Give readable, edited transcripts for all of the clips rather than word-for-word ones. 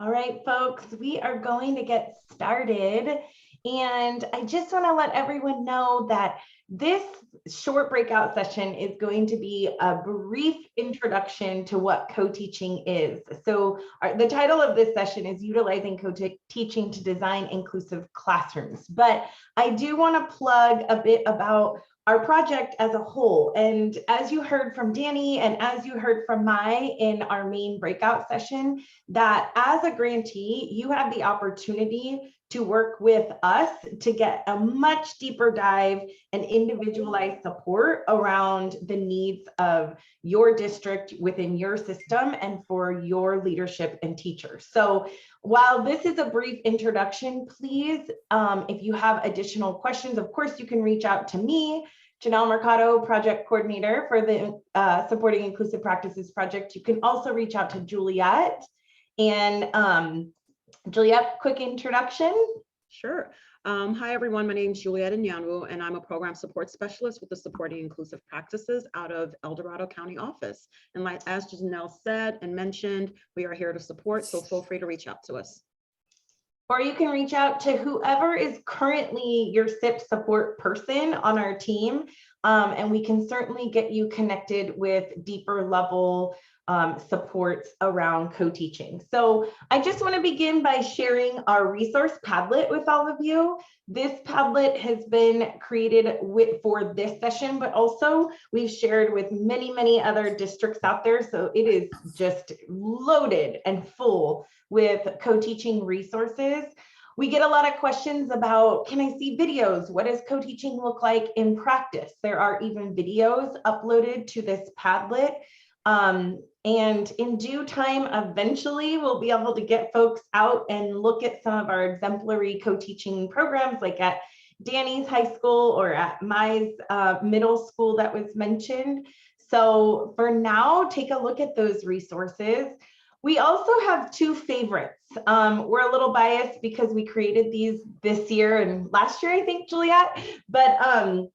All right, folks, we are going to get started. And I just want to let everyone know that this short breakout session is going to be a brief introduction to what co-teaching is. So the title of this session is Utilizing Co-Teaching to Design Inclusive Classrooms. But I do want to plug a bit about our project as a whole. And as you heard from Danny and as you heard from Mai in our main breakout session, that as a grantee, you have the opportunity to work with us to get a much deeper dive and individualized support around the needs of your district within your system and for your leadership and teachers. So while this is a brief introduction, please, if you have additional questions, of course, you can reach out to me, Janelle Mercado, project coordinator for the Supporting Inclusive Practices project. You can also reach out to Juliet. And Juliet, quick introduction. Sure. Hi, everyone. My name is Juliet Anyanwu, and I'm a program support specialist with the Supporting Inclusive Practices out of El Dorado County office. And like as Janelle said and mentioned, we are here to support, so feel free to reach out to us. Or you can reach out to whoever is currently your SIP support person on our team, and we can certainly get you connected with deeper level supports around co-teaching. So I just want to begin by sharing our resource Padlet with all of you. This Padlet has been created for this session, but also we've shared with many, many other districts out there. So it is just loaded and full with co-teaching resources. We get a lot of questions about, can I see videos? What does co-teaching look like in practice? There are even videos uploaded to this Padlet. And in due time, eventually we'll be able to get folks out and look at some of our exemplary co-teaching programs, like at Danny's high school or at Mai's middle school that was mentioned. So for now, take a look at those resources. We also have two favorites. We're a little biased because we created these this year and last year, I think, Juliet, but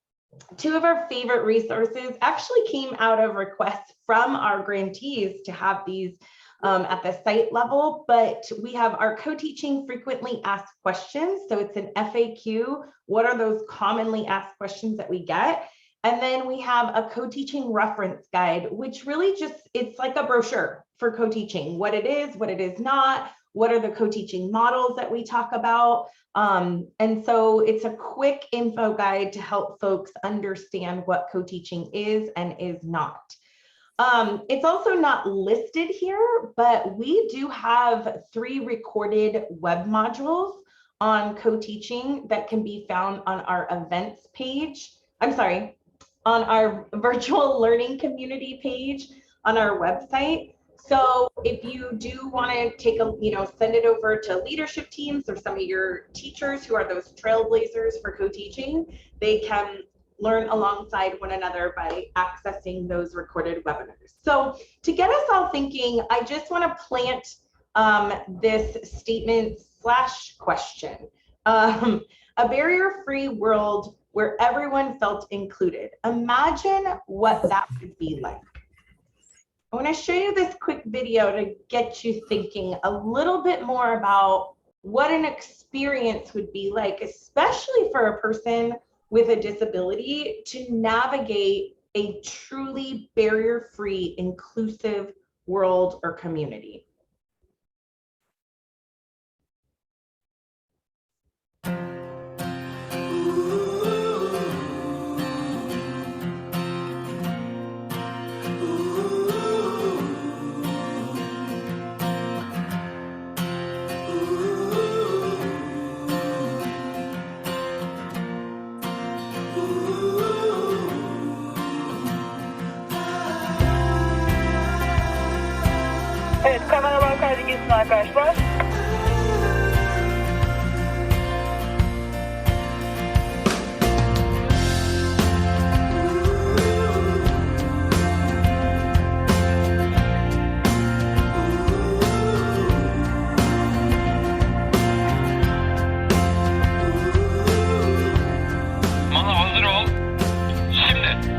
two of our favorite resources actually came out of requests from our grantees to have these at the site level, but we have our co-teaching frequently asked questions. So it's an FAQ. What are those commonly asked questions that we get? And then we have a co-teaching reference guide, which really just, it's like a brochure for co-teaching, what it is not, what are the co-teaching models that we talk about. And so it's a quick info guide to help folks understand what co-teaching is and is not. It's also not listed here, but we do have 3 recorded web modules on co-teaching that can be found on our events page. I'm sorry, on our virtual learning community page on our website. So if you do want to take a, send it over to leadership teams or some of your teachers who are those trailblazers for co-teaching, they can learn alongside one another by accessing those recorded webinars. So to get us all thinking, I just want to plant this statement / question. A barrier-free world where everyone felt included. Imagine what that would be like. I want to show you this quick video to get you thinking a little bit more about what an experience would be like, especially for a person with a disability, to navigate a truly barrier-free, inclusive world or community. Arkadaşlar. Mala hazır ol. Şimdi.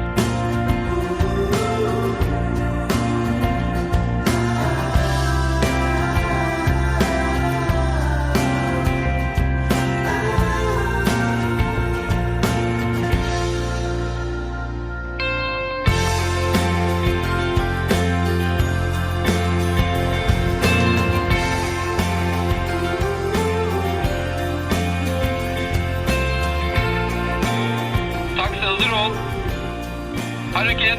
Juliet.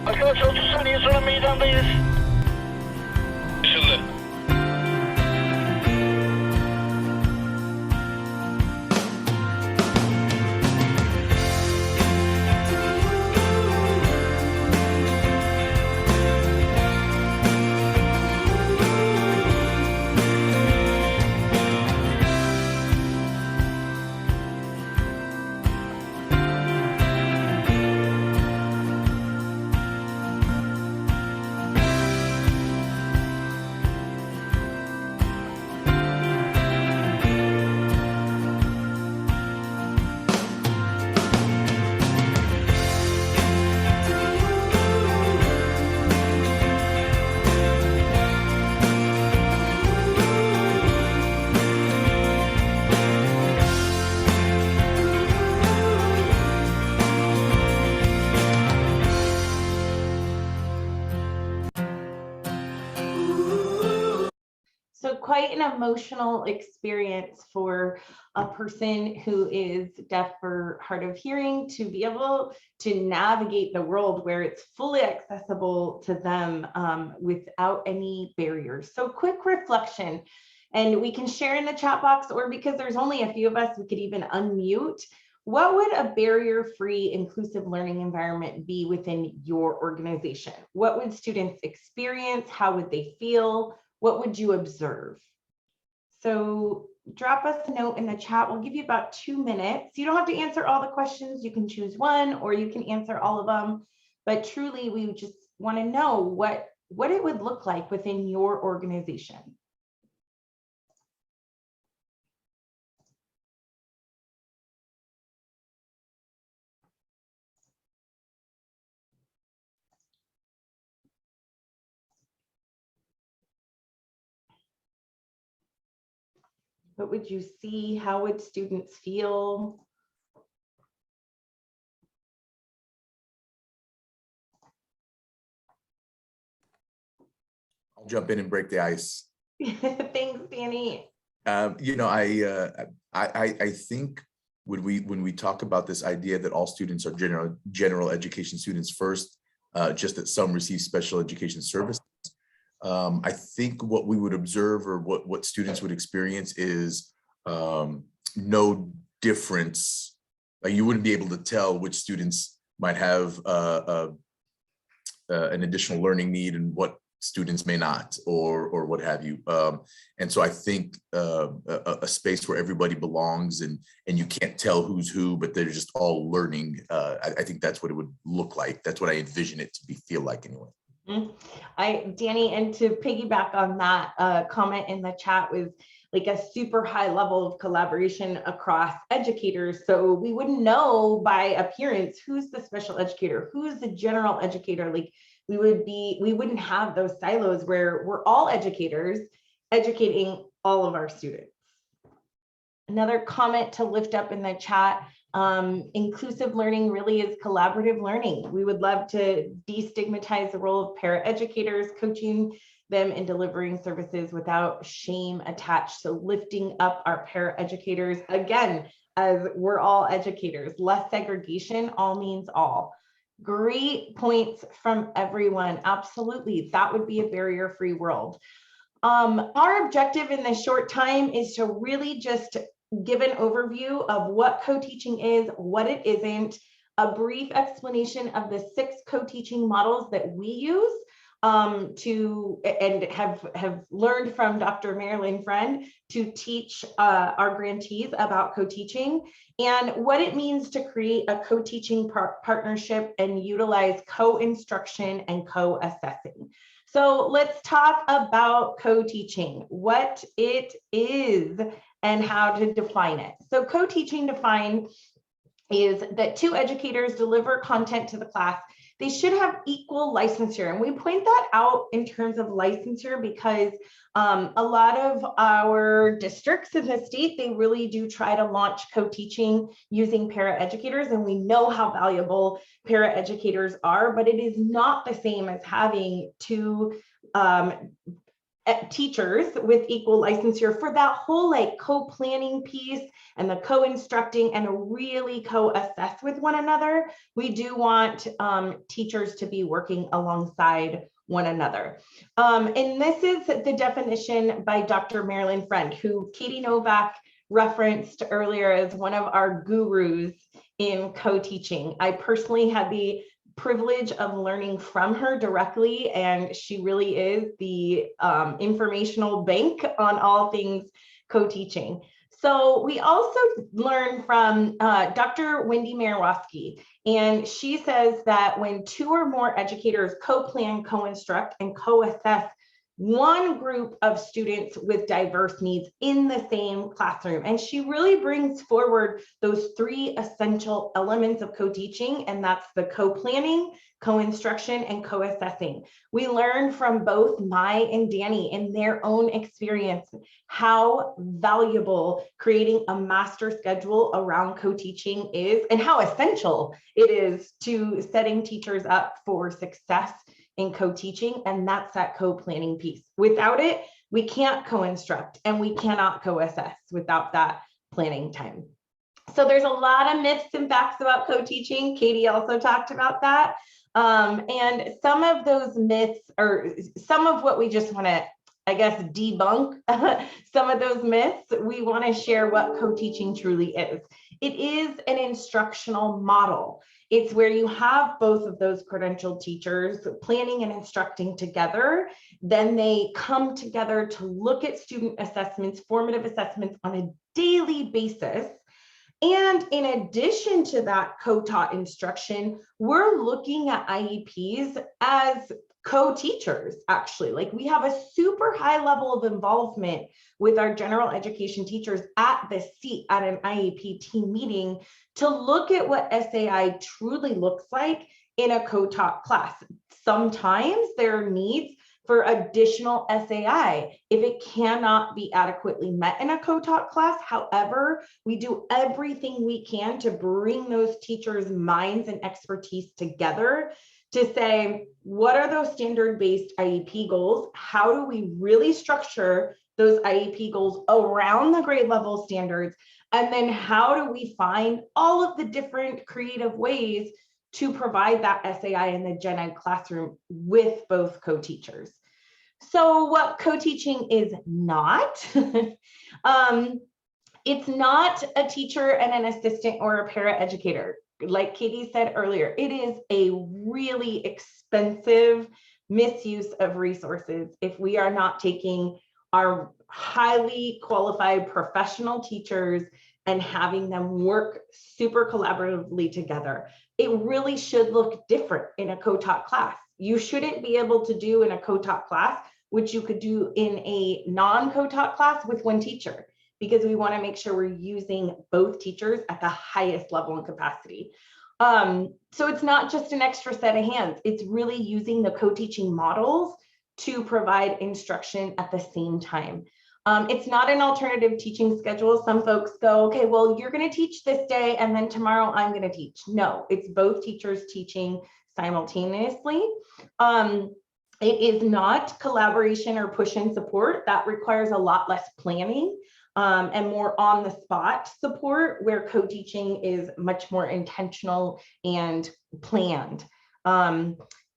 Arkadaşlar 30 saniye sonra meydandayız. Anlaşıldı. So quite an emotional experience for a person who is deaf or hard of hearing to be able to navigate the world where it's fully accessible to them without any barriers. So quick reflection, and we can share in the chat box, or because there's only a few of us, we could even unmute. What would a barrier-free inclusive learning environment be within your organization? What would students experience? How would they feel? What would you observe? So drop us a note in the chat. We'll give you about 2 minutes. You don't have to answer all the questions. You can choose one, or you can answer all of them. But truly, we just want to know what it would look like within your organization. What would you see? How would students feel? I'll jump in and break the ice. Thanks, Danny. You know, I think when we talk about this idea that all students are general education students first, just that some receive special education services, I think what we would observe, or what students would experience, is no difference. Like, you wouldn't be able to tell which students might have an additional learning need and what students may not, or what have you. And so I think a space where everybody belongs, and you can't tell who's who, but they're just all learning. I think that's what it would look like. That's what I envision it to feel like anyway. Danny, and to piggyback on that, comment in the chat was like a super high level of collaboration across educators. So we wouldn't know by appearance who's the special educator, who's the general educator. Like, we wouldn't have those silos where we're all educators educating all of our students. Another comment to lift up in the chat, inclusive learning really is collaborative learning. We would love to destigmatize the role of paraeducators, coaching them in delivering services without shame attached. So lifting up our paraeducators, again, as we're all educators, less segregation, all means all. Great points from everyone. Absolutely, that would be a barrier-free world. Our objective in this short time is to really just give an overview of what co-teaching is, what it isn't, a brief explanation of the 6 co-teaching models that we use and have learned from Dr. Marilyn Friend to teach our grantees about co-teaching, and what it means to create a co-teaching partnership and utilize co-instruction and co-assessing. So let's talk about co-teaching, what it is and how to define it. So co-teaching defined is that 2 educators deliver content to the class they should have equal licensure. And we point that out in terms of licensure because a lot of our districts in the state, they really do try to launch co-teaching using paraeducators, and we know how valuable paraeducators are, but it is not the same as having two teachers with equal licensure for that whole like co-planning piece and the co-instructing and really co-assess with one another. We do want teachers to be working alongside one another. And this is the definition by Dr. Marilyn Friend, who Katie Novak referenced earlier as one of our gurus in co-teaching. I personally had the privilege of learning from her directly, and she really is the informational bank on all things co-teaching. So we also learn from Dr. Wendy Marowski, and she says that when two or more educators co-plan, co-instruct, and co-assess one group of students with diverse needs in the same classroom. And she really brings forward those three essential elements of co-teaching, and that's the co-planning, co-instruction, and co-assessing. We learn from both Mai and Danny in their own experience how valuable creating a master schedule around co-teaching is, and how essential it is to setting teachers up for success in co-teaching, and that's that co-planning piece. Without it, we can't co-instruct and we cannot co-assess without that planning time. So there's a lot of myths and facts about co-teaching. Katie also talked about that. And some of those myths, or some of what we just want to, I guess, debunk some of those myths, we want to share what co-teaching truly is. It is an instructional model. It's where you have both of those credentialed teachers planning and instructing together. Then they come together to look at student assessments, formative assessments on a daily basis. And in addition to that co-taught instruction, we're looking at IEPs as co-teachers, actually. Like, we have a super high level of involvement with our general education teachers at the seat at an IEP team meeting to look at what SAI truly looks like in a co-taught class. Sometimes there are needs for additional SAI if it cannot be adequately met in a co-taught class. However, we do everything we can to bring those teachers' minds and expertise together to say, what are those standard-based IEP goals? How do we really structure those IEP goals around the grade level standards? And then how do we find all of the different creative ways to provide that SAI in the gen ed classroom with both co-teachers? So what co-teaching is not, it's not a teacher and an assistant or a paraeducator. Like Katie said earlier, it is a really expensive misuse of resources if we are not taking our highly qualified professional teachers and having them work super collaboratively together. It really should look different in a co-taught class. You shouldn't be able to do in a co-taught class, which you could do in a non-co-taught class with one teacher, because we want to make sure we're using both teachers at the highest level and capacity. So it's not just an extra set of hands. It's really using the co-teaching models to provide instruction at the same time. It's not an alternative teaching schedule. Some folks go, okay, well, you're going to teach this day and then tomorrow I'm going to teach. No, it's both teachers teaching simultaneously. It is not collaboration or push and support. That requires a lot less planning and more on the spot support, where co-teaching is much more intentional and planned.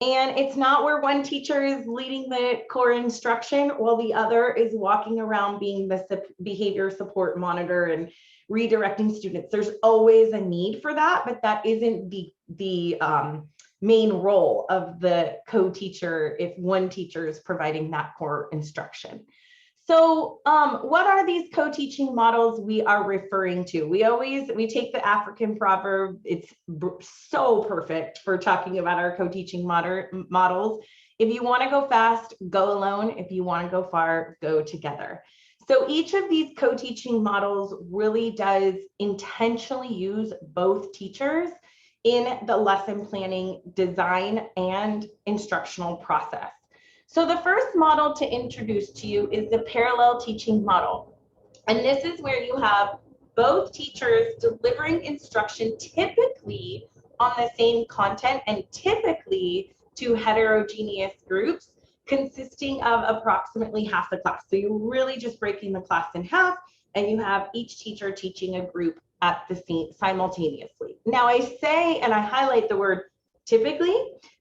And it's not where one teacher is leading the core instruction while the other is walking around being the behavior support monitor and redirecting students. There's always a need for that, but that isn't the main role of the co-teacher if one teacher is providing that core instruction. So what are these co-teaching models we are referring to? We take the African proverb. It's so perfect for talking about our co-teaching models. If you want to go fast, go alone. If you want to go far, go together. So each of these co-teaching models really does intentionally use both teachers in the lesson planning design and instructional process. So the first model to introduce to you is the parallel teaching model. And this is where you have both teachers delivering instruction typically on the same content and typically to heterogeneous groups consisting of approximately half the class. So you're really just breaking the class in half and you have each teacher teaching a group at the same simultaneously. Now I say, and I highlight the word typically,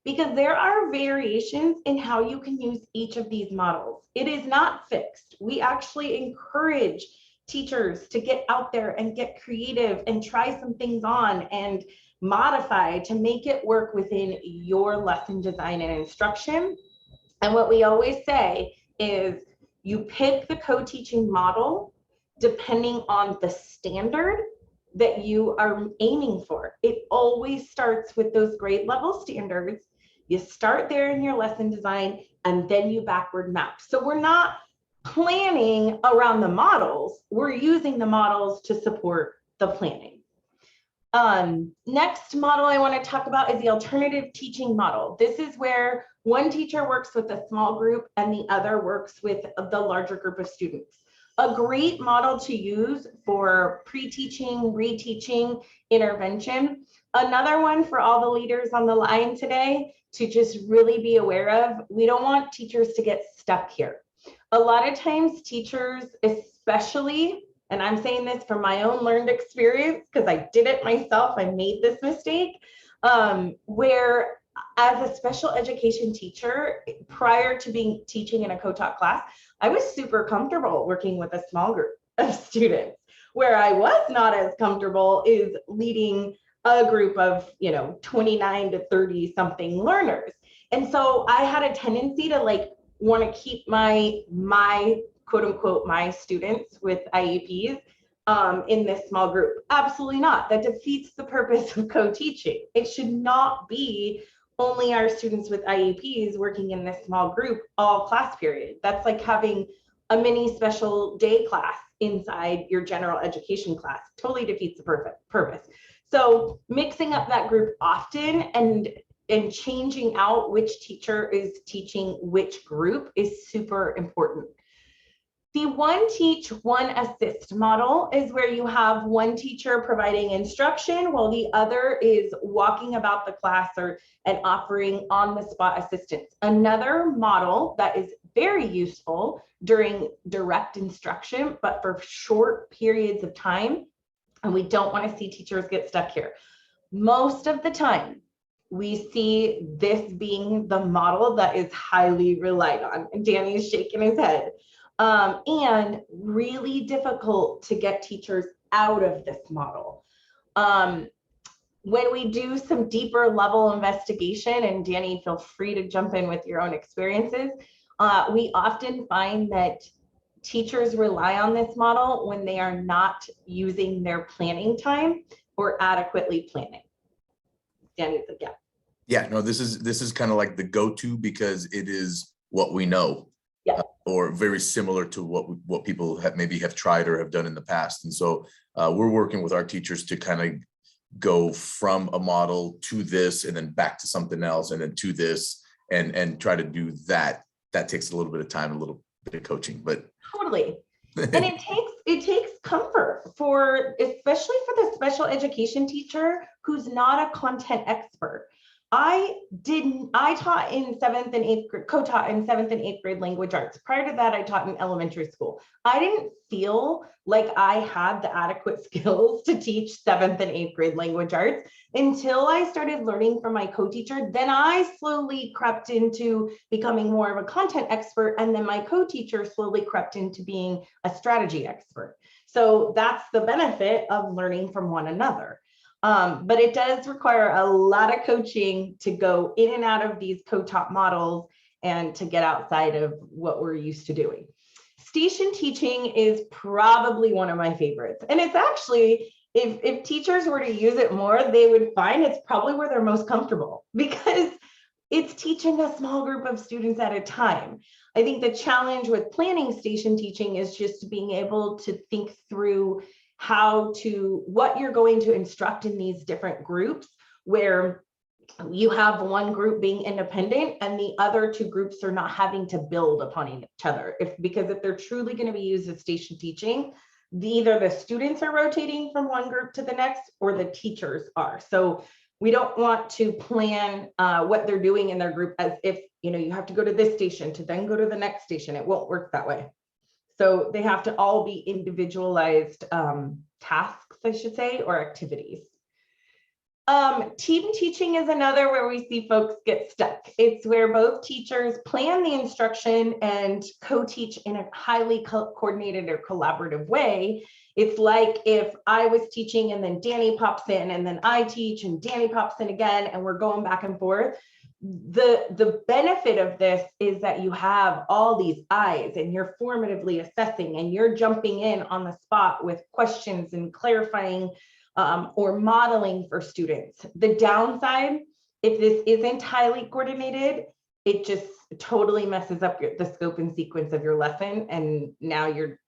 because there are variations in how you can use each of these models. It is not fixed. We actually encourage teachers to get out there and get creative and try some things on and modify to make it work within your lesson design and instruction. And what we always say is you pick the co-teaching model depending on the standard that you are aiming for. It always starts with those grade level standards. You start there in your lesson design and then you backward map. So we're not planning around the models, we're using the models to support the planning. Next model I want to talk about is the alternative teaching model. This is where one teacher works with a small group and the other works with the larger group of students. A great model to use for pre-teaching, reteaching, intervention. Another one for all the leaders on the line today to just really be aware of. We don't want teachers to get stuck here. A lot of times teachers, especially, and I'm saying this from my own learned experience because I did it myself, I made this mistake, where as a special education teacher, prior to teaching in a co-taught class, I was super comfortable working with a small group of students. Where I was not as comfortable is leading a group of, 29 to 30 something learners. And so I had a tendency to want to keep my quote unquote, my students with IEPs in this small group. Absolutely not. That defeats the purpose of co-teaching. It should not be only our students with IEPs working in this small group all class period. That's like having a mini special day class inside your general education class. Totally defeats the purpose. So mixing up that group often and changing out which teacher is teaching which group is super important. The one teach, one assist model is where you have one teacher providing instruction while the other is walking about the class and offering on-the-spot assistance. Another model that is very useful during direct instruction, but for short periods of time, and we don't want to see teachers get stuck here. Most of the time, we see this being the model that is highly relied on. And Danny's shaking his head. And really difficult to get teachers out of this model. When we do some deeper level investigation, and Danny, feel free to jump in with your own experiences, we often find that teachers rely on this model when they are not using their planning time or adequately planning. Danny's like, yeah. Yeah, no, this is kind of like the go-to because it is what we know. Yeah. Or very similar to what people maybe have tried or have done in the past. And so we're working with our teachers to kind of go from a model to this and then back to something else and then to this and try to do that. That takes a little bit of time, a little bit of coaching, but totally. And it takes comfort especially for the special education teacher who's not a content expert. I taught in 7th and 8th grade, co-taught in 7th and 8th grade language arts. Prior to that, I taught in elementary school. I didn't feel like I had the adequate skills to teach 7th and 8th grade language arts until I started learning from my co-teacher. Then I slowly crept into becoming more of a content expert. And then my co-teacher slowly crept into being a strategy expert. So that's the benefit of learning from one another. But it does require a lot of coaching to go in and out of these co-taught models and to get outside of what we're used to doing. Station teaching is probably one of my favorites. And it's actually, if teachers were to use it more, they would find it's probably where they're most comfortable because it's teaching a small group of students at a time. I think the challenge with planning station teaching is just being able to think through what you're going to instruct in these different groups where you have one group being independent and the other two groups are not having to build upon each other. Because if they're truly going to be used as station teaching, either the students are rotating from one group to the next or the teachers are. So we don't want to plan what they're doing in their group as if, you have to go to this station to then go to the next station. It won't work that way. So they have to all be individualized tasks, I should say, or activities. Team teaching is another where we see folks get stuck. It's where both teachers plan the instruction and co-teach in a highly coordinated or collaborative way. It's like if I was teaching and then Danny pops in and then I teach and Danny pops in again and we're going back and forth. The benefit of this is that you have all these eyes and you're formatively assessing and you're jumping in on the spot with questions and clarifying or modeling for students. The downside, if this isn't highly coordinated, it just totally messes up the scope and sequence of your lesson. And now you're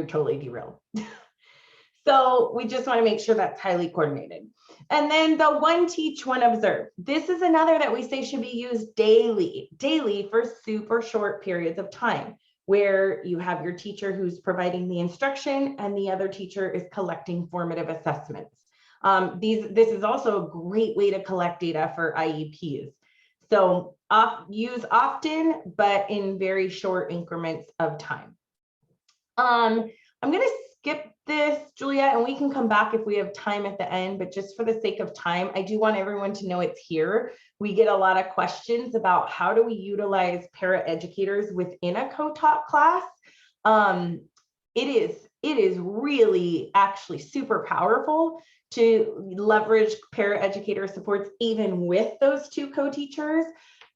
totally derailed. So we just want to make sure that's highly coordinated. And then the one teach, one observe. This is another that we say should be used daily for super short periods of time, where you have your teacher who's providing the instruction and the other teacher is collecting formative assessments. This is also a great way to collect data for IEPs. So use often, but in very short increments of time. I'm going to skip this, Juliet, and we can come back if we have time at the end, but just for the sake of time, I do want everyone to know it's here. We get a lot of questions about how do we utilize paraeducators within a co-taught class. It is really actually super powerful to leverage paraeducator supports even with those two co-teachers,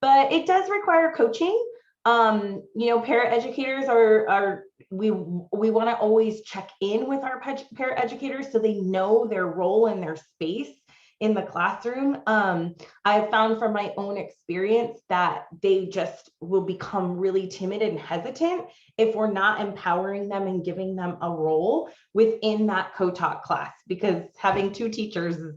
but it does require coaching. Paraeducators we want to always check in with our paraeducators so they know their role and their space in the classroom. I've found from my own experience that they just will become really timid and hesitant if we're not empowering them and giving them a role within that co-taught class, because having two teachers is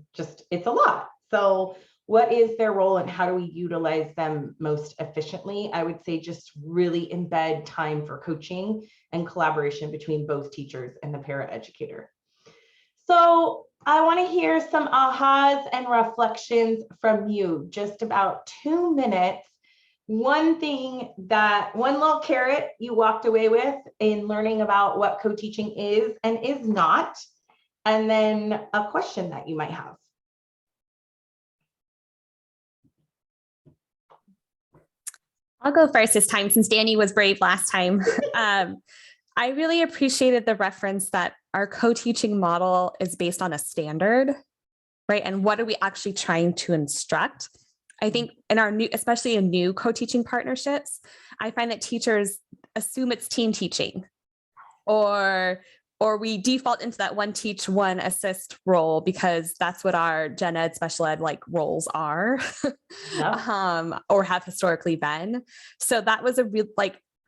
it's a lot. So what is their role and how do we utilize them most efficiently? I would say just really embed time for coaching and collaboration between both teachers and the paraeducator. So I want to hear some ahas and reflections from you, just about 2 minutes. One little carrot you walked away with in learning about what co-teaching is and is not, and then a question that you might have. I'll go first this time since Danny was brave last time. I really appreciated the reference that our co-teaching model is based on a standard, right? And what are we actually trying to instruct? I think in our especially in new co-teaching partnerships, I find that teachers assume it's team teaching, or we default into that one teach, one assist role because that's what our gen ed special ed roles are, yeah. Or have historically been. So that was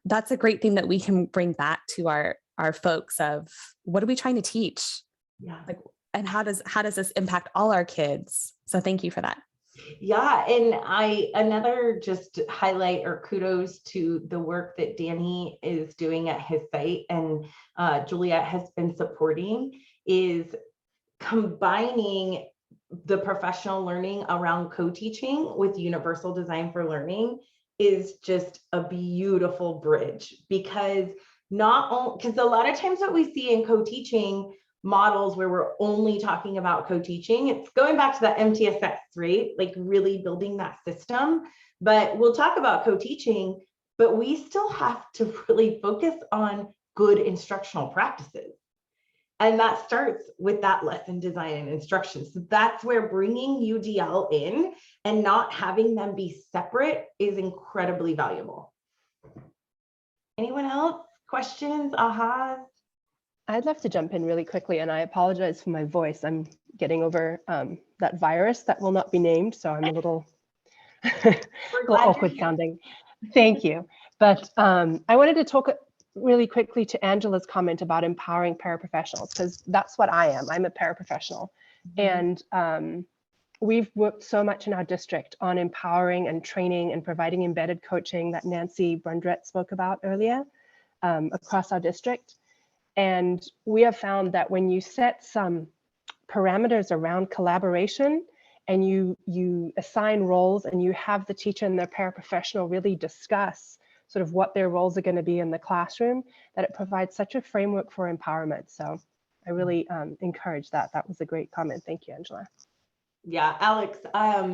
that's a great thing that we can bring back to our folks of what are we trying to teach? Yeah. And how does this impact all our kids? So thank you for that. Yeah, and another just highlight or kudos to the work that Danny is doing at his site and Juliet has been supporting is combining the professional learning around co-teaching with universal design for learning is just a beautiful bridge, because a lot of times what we see in co-teaching models where we're only talking about co-teaching, it's going back to that MTSS, right? Really building that system. But we'll talk about co-teaching, but we still have to really focus on good instructional practices. And that starts with that lesson design and instruction. So that's where bringing UDL in and not having them be separate is incredibly valuable. Anyone else? Questions? Ahas? I'd love to jump in really quickly, and I apologize for my voice. I'm getting over that virus that will not be named, so I'm a little awkward sounding. Thank you. But I wanted to talk really quickly to Angela's comment about empowering paraprofessionals, because that's what I am. I'm a paraprofessional. Mm-hmm. And we've worked so much in our district on empowering and training and providing embedded coaching that Nancy Brundrett spoke about earlier across our district. And we have found that when you set some parameters around collaboration and you assign roles and you have the teacher and their paraprofessional really discuss sort of what their roles are going to be in the classroom, that it provides such a framework for empowerment. So I really encourage that. That was a great comment. Thank you, Angela. Yeah, Alex,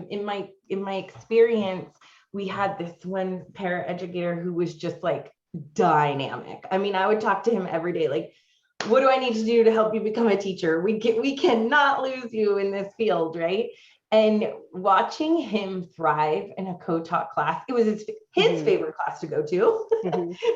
in my experience, we had this one paraeducator who was just like dynamic. I mean, I would talk to him every day, like, what do I need to do to help you become a teacher? We cannot lose you in this field, right? And watching him thrive in a co-taught class, it was his favorite class to go to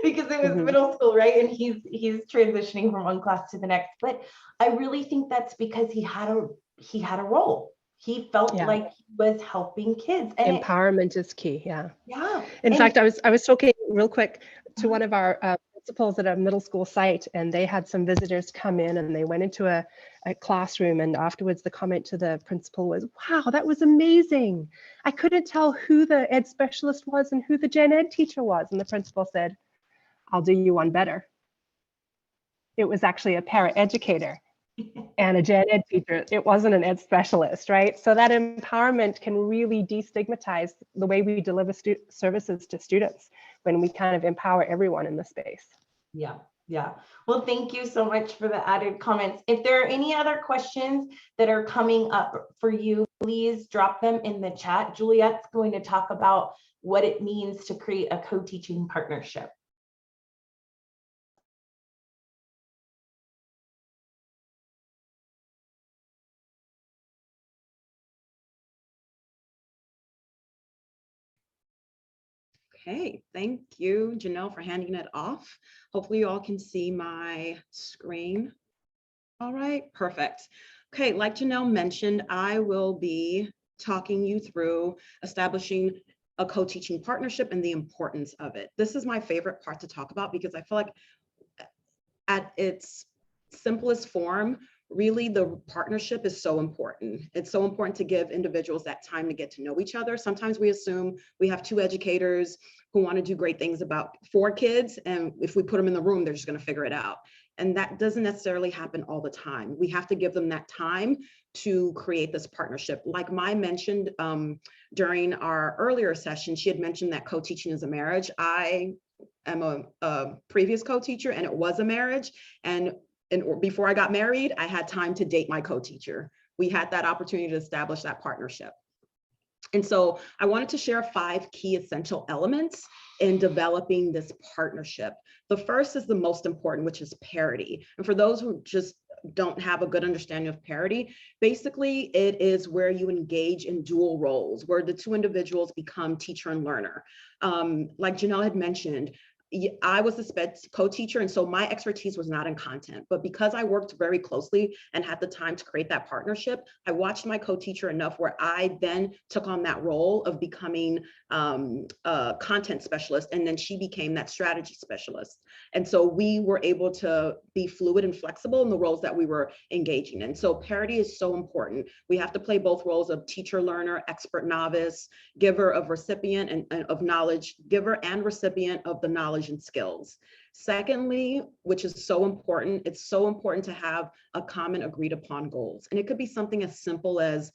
because it was middle school, right? And he's transitioning from one class to the next. But I really think that's because he had a role. He felt like he was helping kids. And empowerment is key. Yeah. Yeah. In fact, I was talking real quick to one of our principals at a middle school site, and they had some visitors come in and they went into a classroom, and afterwards the comment to the principal was, wow, that was amazing. I couldn't tell who the ed specialist was and who the gen ed teacher was. And the principal said, I'll do you one better. It was actually a paraeducator and a gen ed teacher. It wasn't an ed specialist, right? So that empowerment can really destigmatize the way we deliver services to students when we kind of empower everyone in the space. Yeah. Yeah. Well, thank you so much for the added comments. If there are any other questions that are coming up for you, please drop them in the chat. Juliet's going to talk about what it means to create a co-teaching partnership. Okay, thank you, Janelle, for handing it off. Hopefully you all can see my screen. All right, perfect. Okay, like Janelle mentioned, I will be talking you through establishing a co-teaching partnership and the importance of it. This is my favorite part to talk about because I feel like at its simplest form, really the partnership is so important. It's so important to give individuals that time to get to know each other. Sometimes we assume we have two educators who want to do great things for kids, and if we put them in the room, they're just going to figure it out. And that doesn't necessarily happen all the time. We have to give them that time to create this partnership. Like Mai mentioned during our earlier session, she had mentioned that co-teaching is a marriage. I am a previous co-teacher, and it was a marriage. And before I got married, I had time to date my co-teacher. We had that opportunity to establish that partnership. And so I wanted to share 5 key essential elements in developing this partnership. The first is the most important, which is parity. And for those who just don't have a good understanding of parity, basically it is where you engage in dual roles, where the two individuals become teacher and learner. Like Janelle had mentioned, I was the SPED co-teacher, and so my expertise was not in content, but because I worked very closely and had the time to create that partnership, I watched my co-teacher enough where I then took on that role of becoming a content specialist, and then she became that strategy specialist. And so we were able to be fluid and flexible in the roles that we were engaging in. So parity is so important. We have to play both roles of teacher, learner, expert, novice, giver of recipient and of knowledge, giver and recipient of the knowledge and skills. Secondly, which is so important, it's so important to have a common agreed upon goals. And it could be something as simple as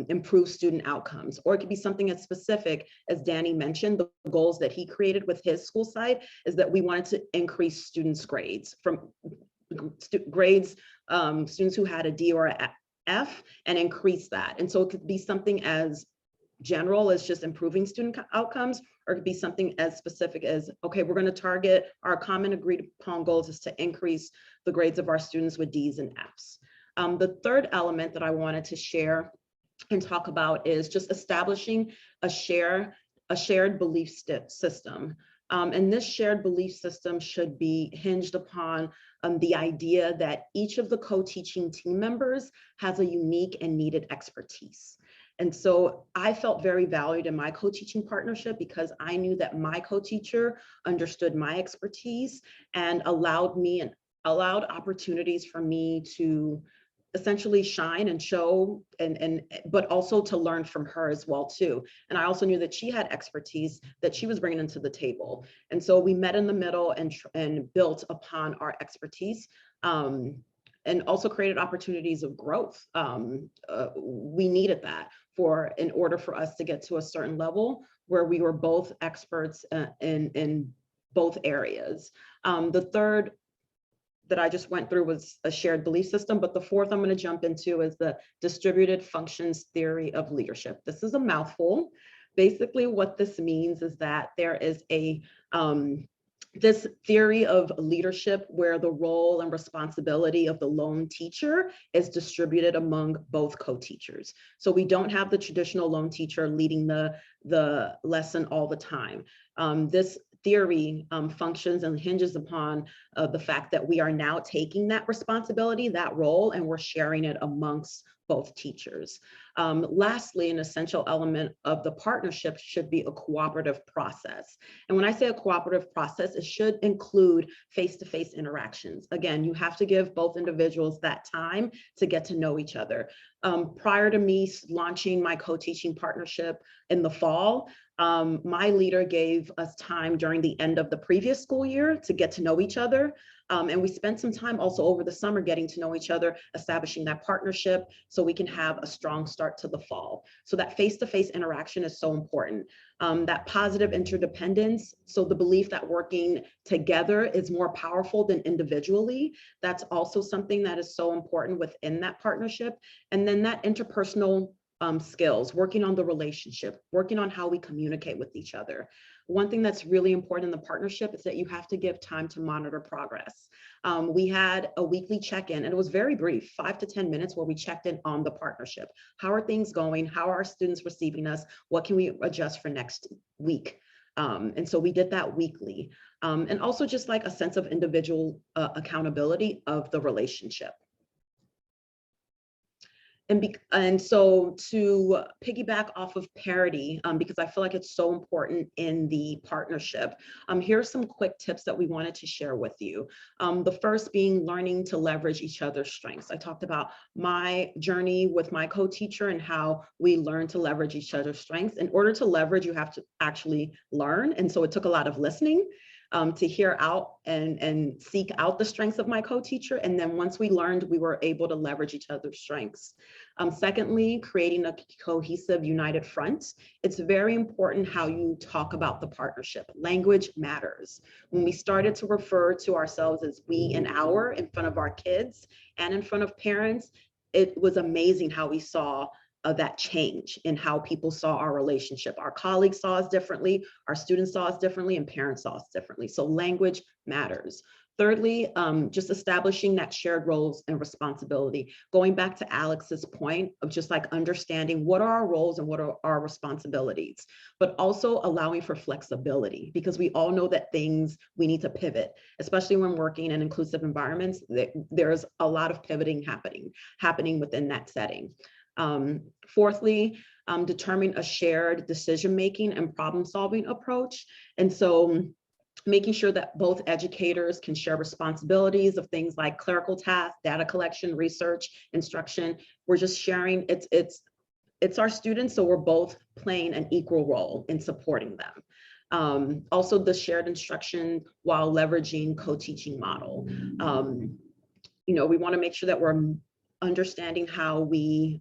improve student outcomes, or it could be something as specific as Danny mentioned. The goals that he created with his school site is that we wanted to increase students' grades from students who had a D or a F and increase that. And so it could be something as general as just improving student outcomes, or it could be something as specific as, okay, we're going to target our common agreed upon goals is to increase the grades of our students with D's and F's. The third element that I wanted to share and talk about is just establishing a shared belief system. And this shared belief system should be hinged upon the idea that each of the co-teaching team members has a unique and needed expertise. And so I felt very valued in my co-teaching partnership because I knew that my co-teacher understood my expertise and allowed opportunities for me to essentially shine and show, but also to learn from her as well too. And I also knew that she had expertise that she was bringing into the table. And so we met in the middle and built upon our expertise, and also created opportunities of growth. We needed that in order for us to get to a certain level where we were both experts in both areas. The third that I just went through was a shared belief system, but the fourth I'm going to jump into is the distributed functions theory of leadership. This is a mouthful. Basically, what this means is that there is this theory of leadership where the role and responsibility of the lone teacher is distributed among both co-teachers. So we don't have the traditional lone teacher leading the lesson all the time. This theory functions and hinges upon the fact that we are now taking that responsibility, that role, and we're sharing it amongst both teachers. Lastly, an essential element of the partnership should be a cooperative process. And when I say a cooperative process, it should include face-to-face interactions. Again, you have to give both individuals that time to get to know each other. Prior to me launching my co-teaching partnership in the fall, my leader gave us time during the end of the previous school year to get to know each other. And we spent some time also over the summer getting to know each other, establishing that partnership so we can have a strong start to the fall. So that face-to-face interaction is so important. That positive interdependence, so the belief that working together is more powerful than individually, that's also something that is so important within that partnership. And then that interpersonal skills, working on the relationship, working on how we communicate with each other. One thing that's really important in the partnership is that you have to give time to monitor progress. We had a weekly check-in, and it was very brief, 5 to 10 minutes, where we checked in on the partnership. How are things going? How are our students receiving us? What can we adjust for next week? And so we did that weekly. And also just like a sense of individual accountability of the relationship. And so to piggyback off of parity, because I feel like it's so important in the partnership, here are some quick tips that we wanted to share with you. The first being learning to leverage each other's strengths. I talked about my journey with my co-teacher and how we learn to leverage each other's strengths. In order to leverage, you have to actually learn. And so it took a lot of listening to hear out and seek out the strengths of my co-teacher. And then once we learned, we were able to leverage each other's strengths. Secondly, creating a cohesive, united front. It's very important how you talk about the partnership. Language matters. When we started to refer to ourselves as we and our in front of our kids and in front of parents, it was amazing how we saw that change in how people saw our relationship. Our colleagues saw us differently, our students saw us differently, and parents saw us differently. So language matters. Thirdly, just establishing that shared roles and responsibility. Going back to Alex's point of just like understanding what are our roles and what are our responsibilities, but also allowing for flexibility, because we all know that we need to pivot, especially when working in inclusive environments. There's a lot of pivoting happening within that setting. Fourthly, determine a shared decision-making and problem-solving approach. And so making sure that both educators can share responsibilities of things like clerical tasks, data collection, research, instruction. We're just sharing, it's our students, so we're both playing an equal role in supporting them. Also the shared instruction while leveraging co-teaching model. We want to make sure that we're understanding how we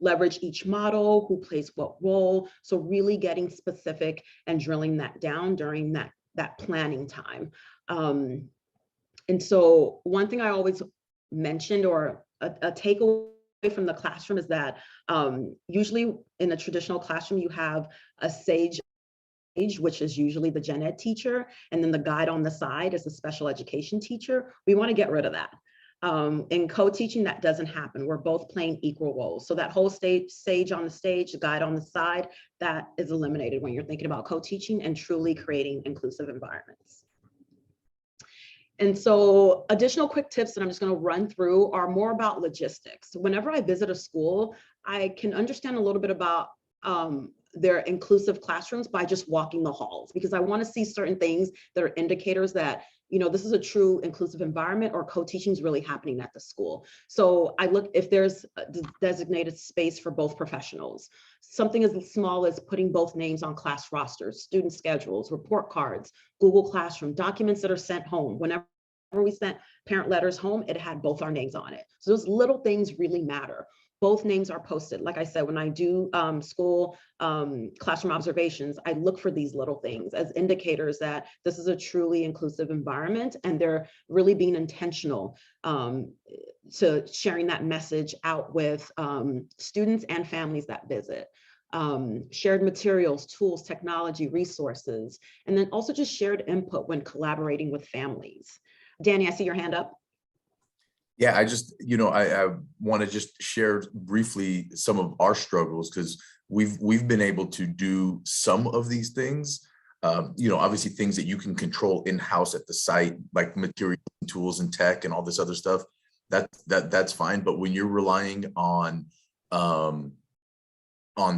leverage each model, who plays what role. So really getting specific and drilling that down during that planning time. And so one thing I always mentioned, or a takeaway from the classroom, is that usually in a traditional classroom, you have a SAGE, which is usually the gen ed teacher, and then the guide on the side is the special education teacher. We want to get rid of that. In co-teaching, that doesn't happen. We're both playing equal roles. So that whole SAGE on the stage, the guide on the side, that is eliminated when you're thinking about co-teaching and truly creating inclusive environments. And so additional quick tips that I'm just going to run through are more about logistics. Whenever I visit a school, I can understand a little bit about their inclusive classrooms by just walking the halls, because I want to see certain things that are indicators that this is a true inclusive environment, or co-teaching is really happening at the school. So I look if there's a designated space for both professionals, something as small as putting both names on class rosters, student schedules, report cards, Google Classroom, documents that are sent home. Whenever we sent parent letters home, it had both our names on it. So those little things really matter. Both names are posted. Like I said, when I do school classroom observations, I look for these little things as indicators that this is a truly inclusive environment, and they're really being intentional to sharing that message out with students and families that visit. Shared materials, tools, technology, resources, and then also just shared input when collaborating with families. Danny, I see your hand up. Yeah, I just, I want to just share briefly some of our struggles, because we've been able to do some of these things. Obviously things that you can control in-house at the site, like material tools and tech and all this other stuff, that's fine. But when you're relying on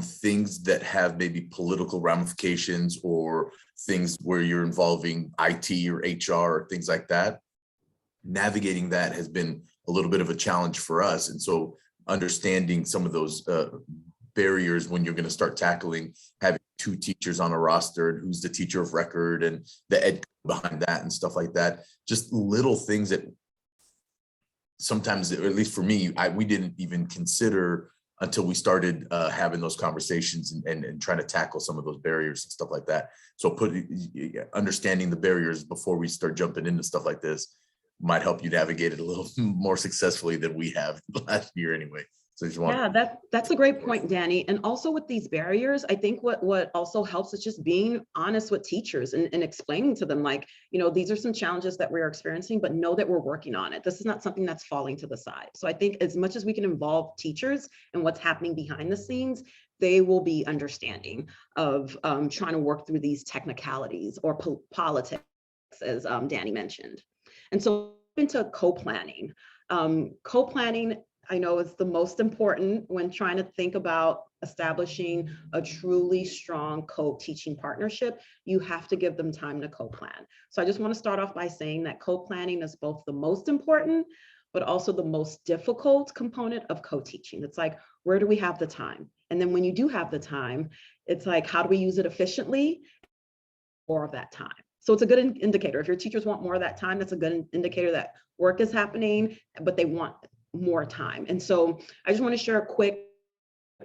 things that have maybe political ramifications, or things where you're involving IT or HR or things like that, navigating that has been a little bit of a challenge for us. And so understanding some of those barriers when you're going to start tackling having 2 teachers on a roster, and who's the teacher of record and the ed behind that and stuff like that, just little things that sometimes, or at least for me, we didn't even consider until we started having those conversations and trying to tackle some of those barriers and stuff like that. So understanding the barriers before we start jumping into stuff like this might help you navigate it a little more successfully than we have last year anyway. So that's a great point, Danny. And also with these barriers, I think what also helps is just being honest with teachers and explaining to them, like, these are some challenges that we're experiencing, but know that we're working on it. This is not something that's falling to the side. So I think as much as we can involve teachers in what's happening behind the scenes, they will be understanding of trying to work through these technicalities or politics, as Danny mentioned. And so into co-planning. Co-planning, I know, is the most important when trying to think about establishing a truly strong co-teaching partnership. You have to give them time to co-plan. So I just want to start off by saying that co-planning is both the most important, but also the most difficult component of co-teaching. It's like, where do we have the time? And then when you do have the time, it's like, how do we use it efficiently? More of that time. So it's a good indicator. If your teachers want more of that time, that's a good indicator that work is happening, but they want more time. And so I just want to share a quick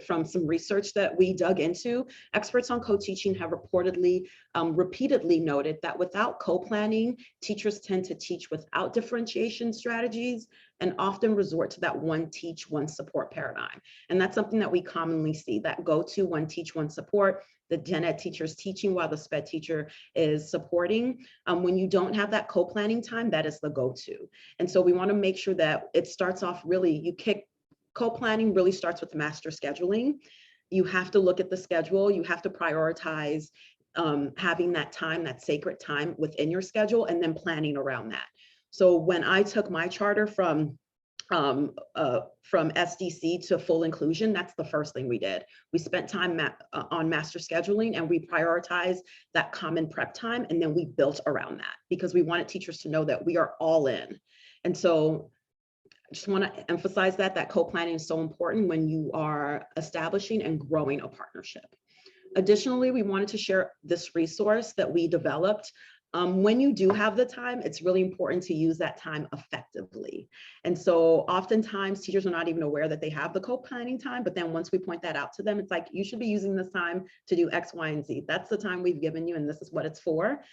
from some research that we dug into. Experts on co-teaching have reportedly repeatedly noted that without co-planning, teachers tend to teach without differentiation strategies and often resort to that one teach, one support paradigm. And that's something that we commonly see, that go-to one teach, one support. The gen ed teacher is teaching while the sped teacher is supporting. When you don't have that co-planning time, that is the go-to. And so we want to make sure that it starts off really, co-planning really starts with master scheduling. You have to look at the schedule. You have to prioritize having that time, that sacred time within your schedule, and then planning around that. So when I took my charter from SDC to full inclusion, that's the first thing we did. We spent time on master scheduling, and we prioritized that common prep time, and then we built around that because we wanted teachers to know that we are all in. And so I just want to emphasize that co-planning is so important when you are establishing and growing a partnership. Additionally, we wanted to share this resource that we developed. When you do have the time, it's really important to use that time effectively. And so oftentimes teachers are not even aware that they have the co-planning time, but then once we point that out to them, it's like, you should be using this time to do X, Y, and Z. That's the time we've given you, and this is what it's for.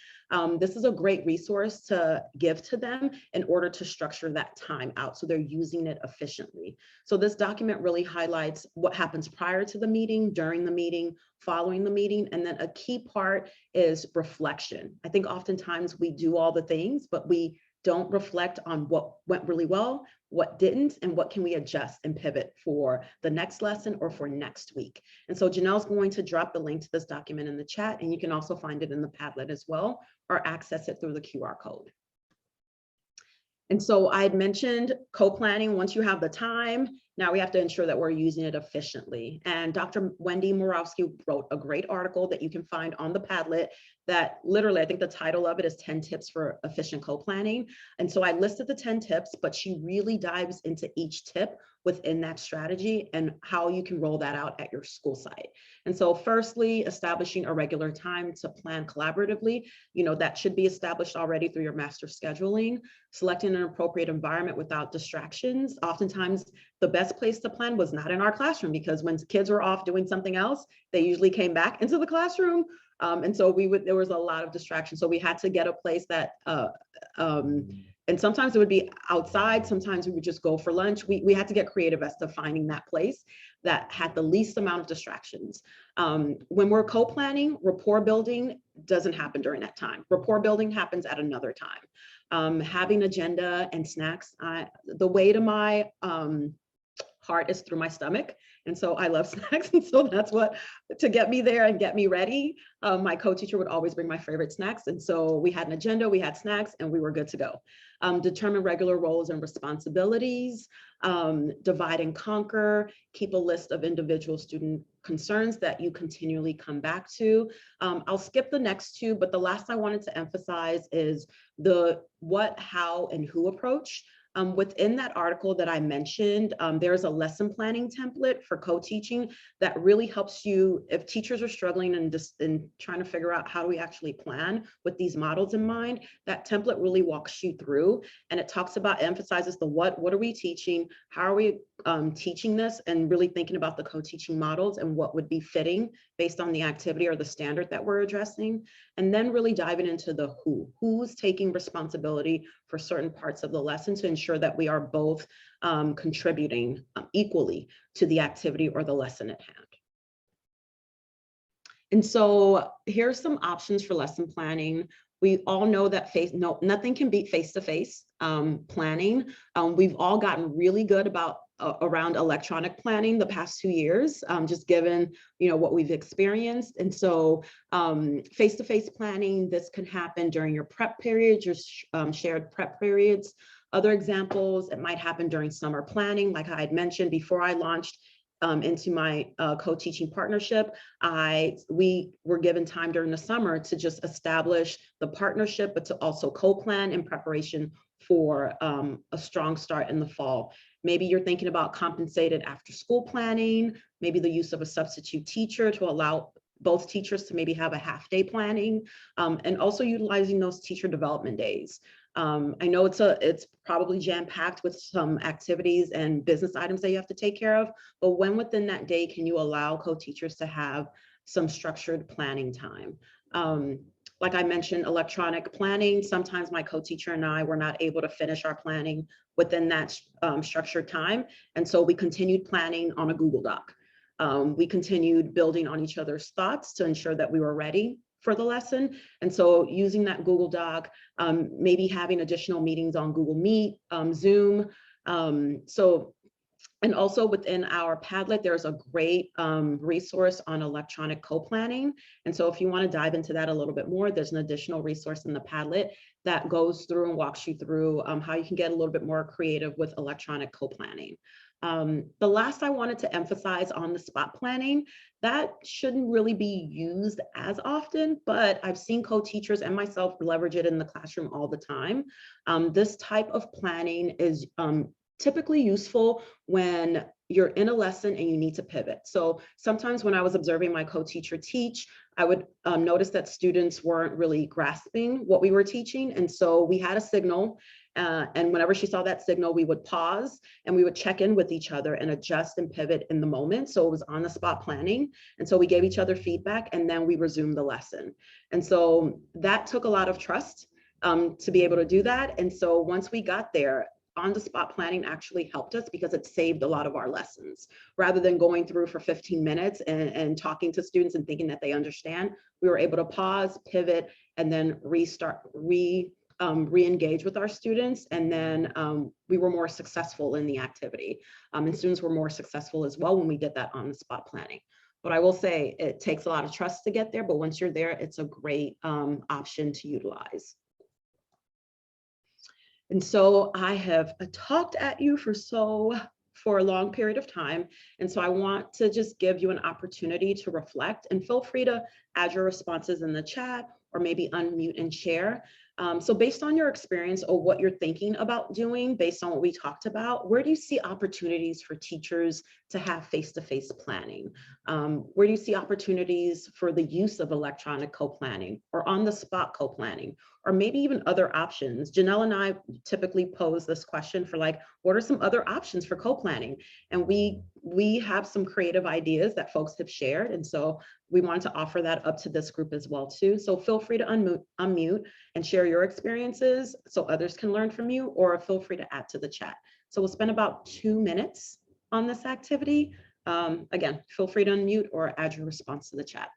This is a great resource to give to them in order to structure that time out so they're using it efficiently. So this document really highlights what happens prior to the meeting, during the meeting, following the meeting, and then a key part is reflection. I think oftentimes we do all the things, but we don't reflect on what went really well, what didn't, and what can we adjust and pivot for the next lesson or for next week. And so Janelle's going to drop the link to this document in the chat, and you can also find it in the Padlet as well, or access it through the QR code. And so I had mentioned co-planning. Once you have the time, Now we have to ensure that we're using it efficiently. And Dr. Wendy Morawski wrote a great article that you can find on the Padlet that literally, I think the title of it is 10 tips for efficient co-planning. And so I listed the 10 tips, but she really dives into each tip within that strategy and how you can roll that out at your school site. And so firstly, establishing a regular time to plan collaboratively, that should be established already through your master scheduling. Selecting an appropriate environment without distractions. Oftentimes, the best place to plan was not in our classroom, because when kids were off doing something else, they usually came back into the classroom. And so there was a lot of distraction. So we had to get a place that, and sometimes it would be outside, sometimes we would just go for lunch. We had to get creative as to finding that place that had the least amount of distractions. When we're co-planning, rapport building doesn't happen during that time. Rapport building happens at another time. Having agenda and snacks, the way to my heart is through my stomach. And so I love snacks. And so that's what, to get me there and get me ready, my co-teacher would always bring my favorite snacks. And so we had an agenda, we had snacks, and we were good to go. Determine regular roles and responsibilities, divide and conquer, keep a list of individual student concerns that you continually come back to. I'll skip the next two, but the last I wanted to emphasize is the what, how, and who approach. Within that article that I mentioned, there's a lesson planning template for co-teaching that really helps you if teachers are struggling and trying to figure out how do we actually plan with these models in mind. That template really walks you through, and it talks about, emphasizes the what are we teaching, how are we teaching this, and really thinking about the co-teaching models and what would be fitting based on the activity or the standard that we're addressing. And then really diving into the who's taking responsibility for certain parts of the lesson to ensure that we are both contributing equally to the activity or the lesson at hand. And so here's some options for lesson planning. We all know that nothing can beat face-to-face planning. We've all gotten really good about around electronic planning the past 2 years, just given what we've experienced. And so face-to-face planning, this can happen during your prep periods, your shared prep periods. Other examples, it might happen during summer planning. Like I had mentioned before I launched into my co-teaching partnership, we were given time during the summer to just establish the partnership, but to also co-plan in preparation for a strong start in the fall. Maybe you're thinking about compensated after school planning, maybe the use of a substitute teacher to allow both teachers to maybe have a half-day planning, and also utilizing those teacher development days. I know it's probably jam-packed with some activities and business items that you have to take care of, but when within that day can you allow co-teachers to have some structured planning time? Like I mentioned, electronic planning, sometimes my co-teacher and I were not able to finish our planning within that structured time. And so we continued planning on a Google Doc. We continued building on each other's thoughts to ensure that we were ready for the lesson. And so using that Google Doc, maybe having additional meetings on Google Meet, Zoom. And also within our Padlet, there's a great resource on electronic co-planning. And so if you want to dive into that a little bit more, there's an additional resource in the Padlet that goes through and walks you through how you can get a little bit more creative with electronic co-planning. The last I wanted to emphasize on the spot planning, that shouldn't really be used as often, but I've seen co-teachers and myself leverage it in the classroom all the time. This type of planning is typically useful when you're in a lesson and you need to pivot. So sometimes when I was observing my co-teacher teach, I would notice that students weren't really grasping what we were teaching. And so we had a signal, and whenever she saw that signal, we would pause and we would check in with each other and adjust and pivot in the moment. So it was on the spot planning. And so we gave each other feedback and then we resumed the lesson. And so that took a lot of trust to be able to do that. And so once we got there, on-the-spot planning actually helped us because it saved a lot of our lessons. Rather than going through for 15 minutes and talking to students and thinking that they understand, we were able to pause, pivot, and then restart, re-engage with our students. And then we were more successful in the activity. And students were more successful as well when we did that on-the-spot planning. But I will say it takes a lot of trust to get there, but once you're there, it's a great option to utilize. And so I have talked at you for so for a long period of time. And so I want to just give you an opportunity to reflect, and feel free to add your responses in the chat or maybe unmute and share. So based on your experience or what you're thinking about doing, based on what we talked about, where do you see opportunities for teachers to have face-to-face planning? Where do you see opportunities for the use of electronic co-planning or on-the-spot co-planning, or maybe even other options? Janelle and I typically pose this question for like, what are some other options for co-planning? And we have some creative ideas that folks have shared. And so we wanted to offer that up to this group as well too. So feel free to unmute and share your experiences so others can learn from you, or feel free to add to the chat. So we'll spend about 2 minutes on this activity. Again, feel free to unmute or add your response to the chat.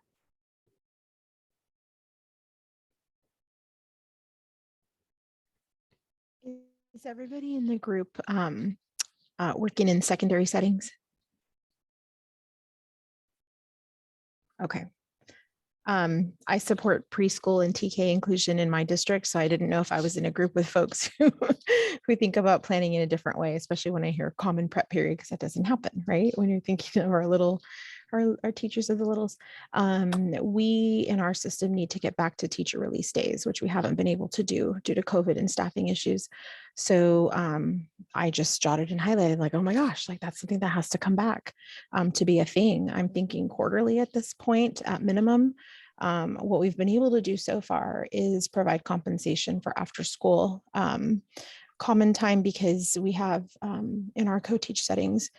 Is everybody in the group working in secondary settings? Okay. I support preschool and TK inclusion in my district, so I didn't know if I was in a group with folks who think about planning in a different way, especially when I hear common prep period, because that doesn't happen, right? When you're thinking of our teachers of the littles. We in our system need to get back to teacher release days, which we haven't been able to do due to COVID and staffing issues. So I just jotted and highlighted like, oh my gosh, like that's something that has to come back to be a thing. I'm thinking quarterly at this point at minimum. What we've been able to do so far is provide compensation for after school common time, because we have in our co-teach settings,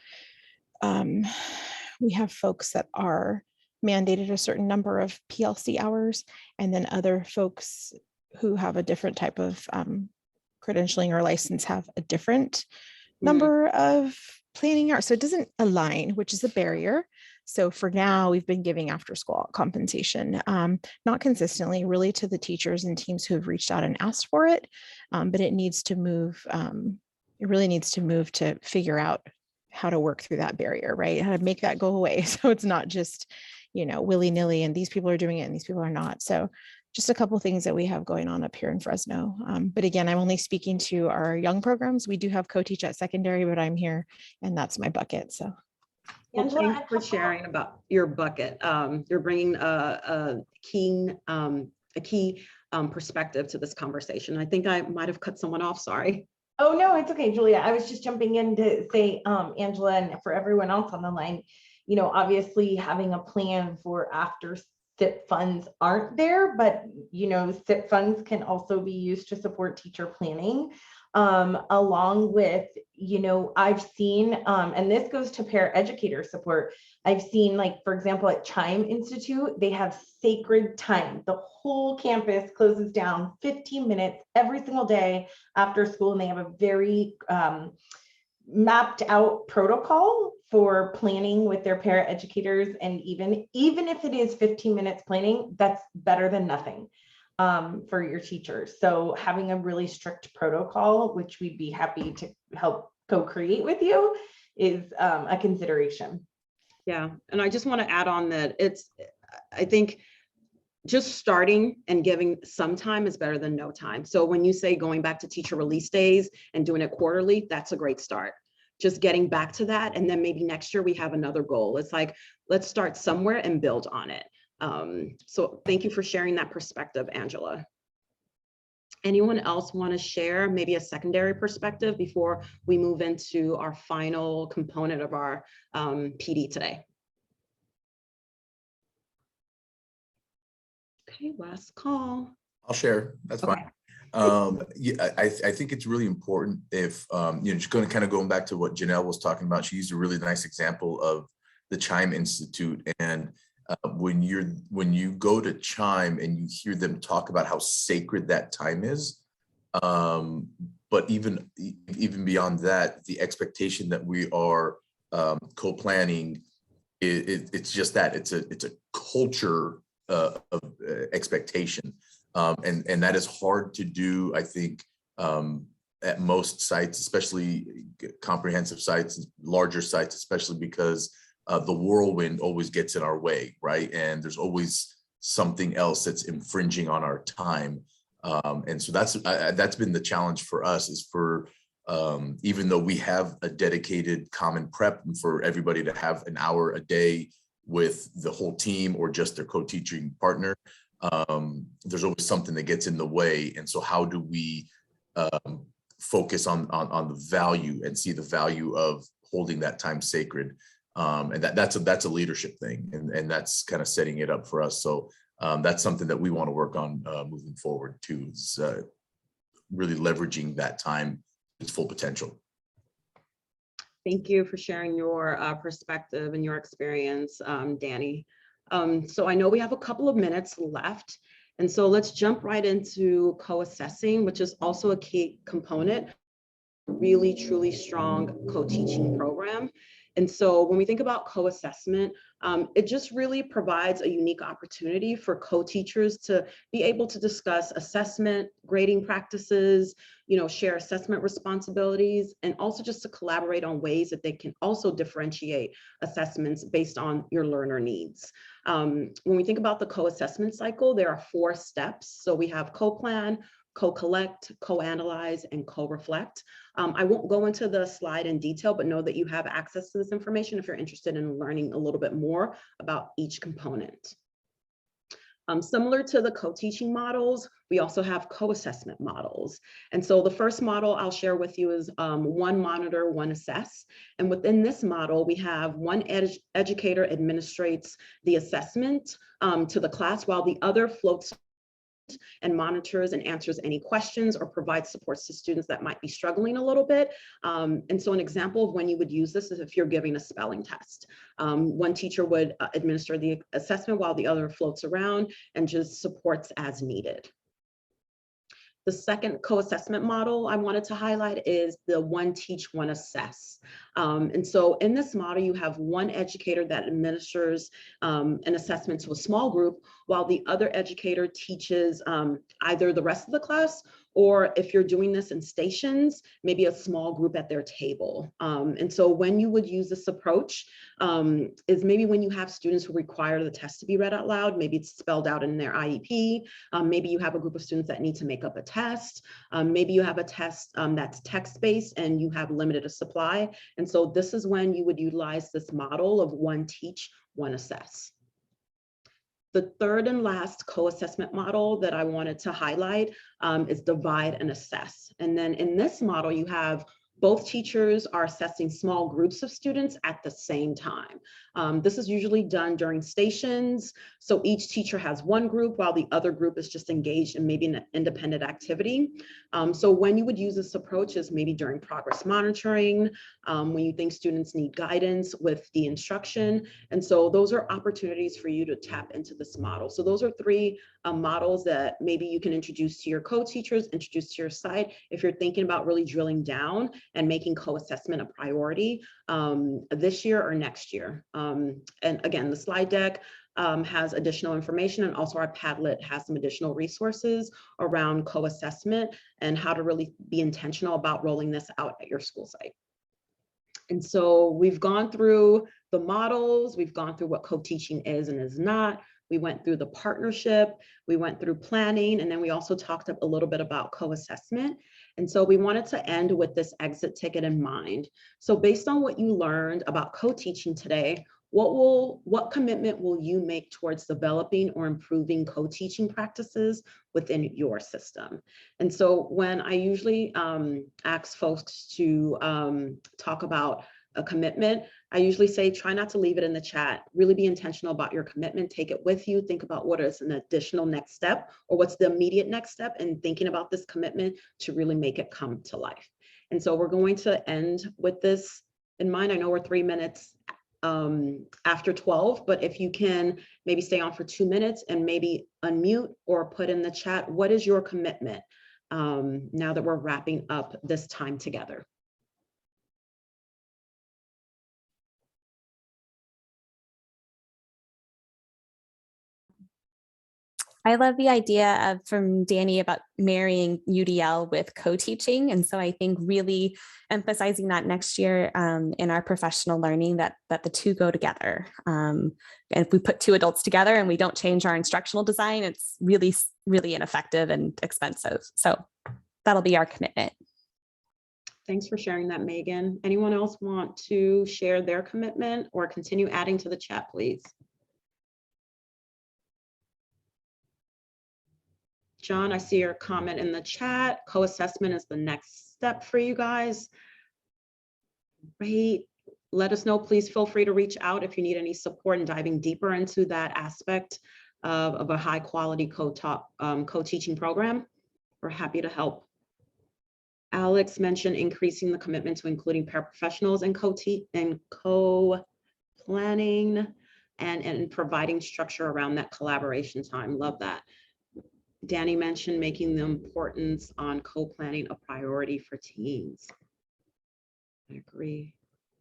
we have folks that are mandated a certain number of PLC hours, and then other folks who have a different type of credentialing or license have a different number of planning hours. So it doesn't align, which is a barrier. So for now, we've been giving after school compensation, not consistently, really to the teachers and teams who have reached out and asked for it, but it needs to move. It really needs to move to figure out how to work through that barrier, right? How to make that go away. So it's not just, willy-nilly and these people are doing it and these people are not. So just a couple of things that we have going on up here in Fresno. But again, I'm only speaking to our young programs. We do have co-teach at secondary, but I'm here and that's my bucket. So. Well, thanks for sharing about your bucket. You're bringing a key perspective to this conversation. I think I might have cut someone off, sorry. Oh, no, it's okay, Julia. I was just jumping in to say, Angela, and for everyone else on the line, obviously having a plan for after SIP funds aren't there, but, SIP funds can also be used to support teacher planning. Along with, I've seen, and this goes to paraeducator support. I've seen, like, for example, at Chime Institute, they have sacred time. The whole campus closes down 15 minutes every single day after school, and they have a very mapped out protocol for planning with their paraeducators. And even if it is 15 minutes planning, that's better than nothing for your teachers. So having a really strict protocol, which we'd be happy to help co-create with you, is a consideration. Yeah, and I just want to add on that I think just starting and giving some time is better than no time. So when you say going back to teacher release days and doing it quarterly, that's a great start. Just getting back to that. And then maybe next year we have another goal. It's like, let's start somewhere and build on it. So thank you for sharing that perspective, Angela. Anyone else want to share maybe a secondary perspective before we move into our final component of our PD today? Okay, last call. I'll share. That's Okay. fine. Yeah, I think it's really important if, just going back to what Janelle was talking about. She used a really nice example of the Chime Institute. And when you go to Chime and you hear them talk about how sacred that time is, but even beyond that, the expectation that we are co-planning, it's just that it's a culture of expectation, and that is hard to do, I think, at most sites, especially comprehensive sites, larger sites, especially because the whirlwind always gets in our way, right? And there's always something else that's infringing on our time. And so that's been the challenge for us, is for even though we have a dedicated common prep for everybody to have an hour a day with the whole team or just their co-teaching partner, there's always something that gets in the way. And so how do we focus on the value and see the value of holding that time sacred? And that's a leadership thing, and that's kind of setting it up for us. So that's something that we want to work on moving forward too, is really leveraging that time its full potential. Thank you for sharing your perspective and your experience, Danny. So I know we have a couple of minutes left, and so let's jump right into co-assessing, which is also a key component, really truly strong co-teaching program. And so when we think about co-assessment, it just really provides a unique opportunity for co-teachers to be able to discuss assessment, grading practices, share assessment responsibilities, and also just to collaborate on ways that they can also differentiate assessments based on your learner needs. When we think about the co-assessment cycle, there are 4 steps. So we have co-plan, co-collect, co-analyze, and co-reflect. I won't go into the slide in detail, but know that you have access to this information if you're interested in learning a little bit more about each component. Similar to the co-teaching models, we also have co-assessment models. And so the first model I'll share with you is one monitor, one assess. And within this model, we have one educator administrates the assessment to the class, while the other floats and monitors and answers any questions or provides supports to students that might be struggling a little bit. And so an example of when you would use this is if you're giving a spelling test. One teacher would administer the assessment while the other floats around and just supports as needed. The second co-assessment model I wanted to highlight is the one teach, one assess. And so in this model, you have one educator that administers an assessment to a small group, while the other educator teaches either the rest of the class, or if you're doing this in stations, maybe a small group at their table. And so when you would use this approach is maybe when you have students who require the test to be read out loud, maybe it's spelled out in their IEP, maybe you have a group of students that need to make up a test, maybe you have a test that's text-based and you have limited a supply. And so this is when you would utilize this model of one teach, one assess. The third and last co-assessment model that I wanted to highlight is divide and assess. And then in this model, you have both teachers are assessing small groups of students at the same time. This is usually done during stations. So each teacher has one group while the other group is just engaged in maybe an independent activity. So when you would use this approach is maybe during progress monitoring, when you think students need guidance with the instruction. And so those are opportunities for you to tap into this model. So those are 3 models that maybe you can introduce to your co-teachers, introduce to your site if you're thinking about really drilling down and making co-assessment a priority this year or next year. And again, the slide deck has additional information, and also our Padlet has some additional resources around co-assessment and how to really be intentional about rolling this out at your school site. And so we've gone through the models, we've gone through what co-teaching is and is not. We went through the partnership, we went through planning, and then we also talked a little bit about co-assessment. And so we wanted to end with this exit ticket in mind. So based on what you learned about co-teaching today, what commitment will you make towards developing or improving co-teaching practices within your system? And so when I usually ask folks to talk about a commitment, I usually say, try not to leave it in the chat. Really be intentional about your commitment. Take it with you. Think about what is an additional next step, or what's the immediate next step, and thinking about this commitment to really make it come to life. And so we're going to end with this in mind. I know we're 3 minutes after 12, but if you can maybe stay on for 2 minutes and maybe unmute or put in the chat, what is your commitment now that we're wrapping up this time together? I love the idea from Danny about marrying UDL with co-teaching. And so I think really emphasizing that next year in our professional learning, that the two go together. And if we put 2 adults together and we don't change our instructional design, it's really, really ineffective and expensive. So that'll be our commitment. Thanks for sharing that, Megan. Anyone else want to share their commitment or continue adding to the chat, please? John, I see your comment in the chat. Co-assessment is the next step for you guys. Great. Let us know. Please feel free to reach out if you need any support in diving deeper into that aspect of a high quality co-teaching program. We're happy to help. Alex mentioned increasing the commitment to including paraprofessionals in co-planning and providing structure around that collaboration time. Love that. Danny mentioned making the importance on co-planning a priority for teams. I agree.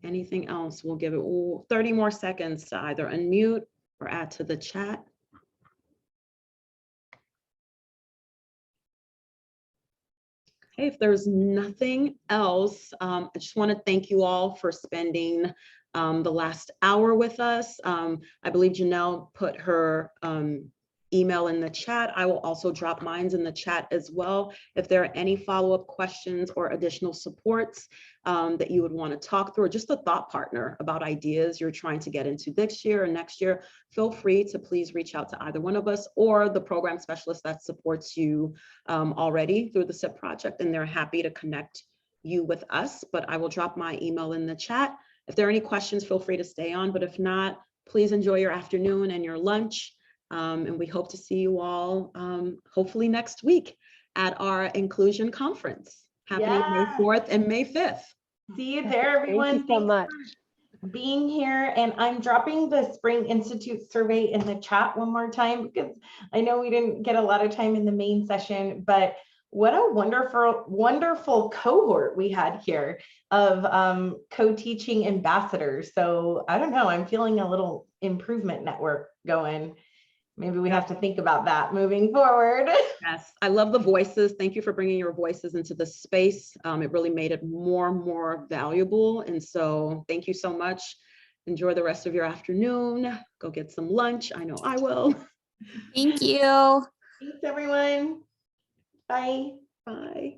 Anything else? We'll give it 30 more seconds to either unmute or add to the chat. Okay, if there's nothing else, I just want to thank you all for spending the last hour with us. I believe Janelle put her email in the chat. I will also drop mine in the chat as well. If there are any follow-up questions or additional supports that you would want to talk through, or just a thought partner about ideas you're trying to get into this year or next year, feel free to please reach out to either one of us or the program specialist that supports you already through the SIP project, and they're happy to connect you with us. But I will drop my email in the chat. If there are any questions, feel free to stay on, but if not, please enjoy your afternoon and your lunch. And we hope to see you all hopefully next week at our inclusion conference happening May 4th and May 5th. See you there, everyone. Thank you so much for being here. And I'm dropping the Spring Institute survey in the chat one more time, because I know we didn't get a lot of time in the main session, but what a wonderful cohort we had here of co-teaching ambassadors. So I don't know, I'm feeling a little improvement network going. Maybe we have to think about that moving forward. Yes, I love the voices. Thank you for bringing your voices into the space. It really made it more and more valuable. And so thank you so much. Enjoy the rest of your afternoon. Go get some lunch. I know I will. Thank you. Thanks, everyone. Bye. Bye.